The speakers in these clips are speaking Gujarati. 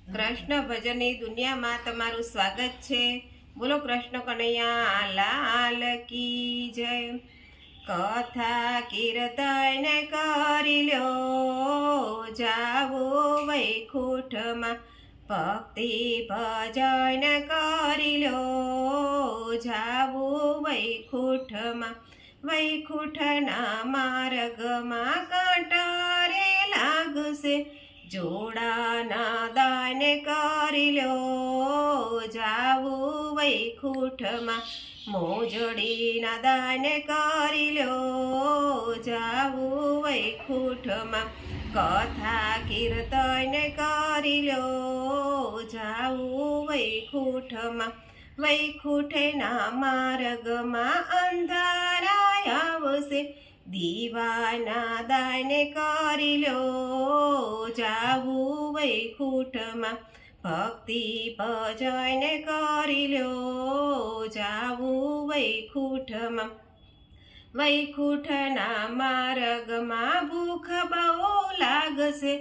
કૃષ્ણ ભજનની દુનિયામાં તમારું સ્વાગત છે। બોલો કૃષ્ણ કનૈયા લાલ કી જય। કથા કીર્તન કરી લ્યો જાવો વૈકુંઠમાં, ભક્તિ ભજન કરી લ્યો જાવો વૈકુંઠમાં। વૈકુંઠના માર્ગમાં કાંટારે લાગશે, જોડાના દાન કરી લ્યો જાવું વૈકુંઠમાં। મોજડીના દાન કરી લ્યો જાવું વૈકુંઠમાં। કથા કીર્તન કરી લ્યો જાવું વૈકુંઠમાં। વૈકુંઠના માર્ગમાં અંધારા આવશે, દીવાના દાન કરી લ્યો જાવું વૈકુંઠમાં। ભક્તિ ભજન કરી લ્યો જાવું વૈકુંઠમાં। વૈકુંઠના માર્ગમાં ભૂખ બહુ લાગશે,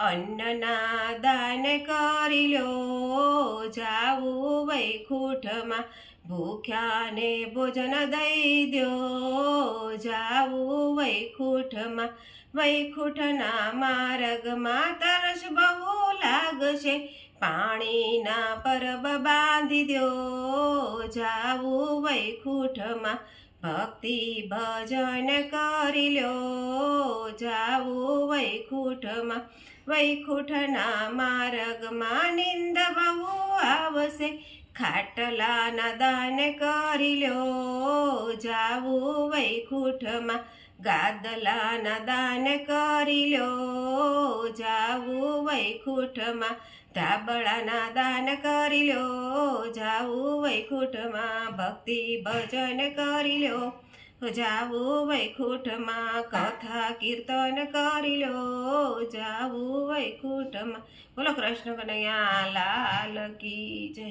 અન્નના દાન કરી લ્યો જાવું વૈકુંઠમાં। ભૂખ્યાને ભોજન દઈ દ્યો જાવું વૈકુંઠમાં। વૈકુંઠના માર્ગમાં તરસ બહુ લાગશે, પાણીના પરબ બાંધી દ્યો જાવું વૈકુંઠમાં। ભક્તિ ભજન કરી લ્યો જાવું વૈકુંઠમાં। વૈકુંઠના માર્ગમાં નિંદ બહુ આવશે, ખાટલાના દાન કરી લ્યો જાવું વૈકુંઠમાં। ગાદલાના દાન કરી લ્યો જાવું વૈકુંઠમાં। ધાબળાના દાન કરી લ્યો જાવું વૈકુંઠમાં। ભક્તિ ભજન કરી લ્યો જાવું વૈકુંઠમાં। કથા કીર્તન કરી લ્યો જાવું વૈકુંઠમાં। બોલો કૃષ્ણ કનૈયા લાલ કી જય।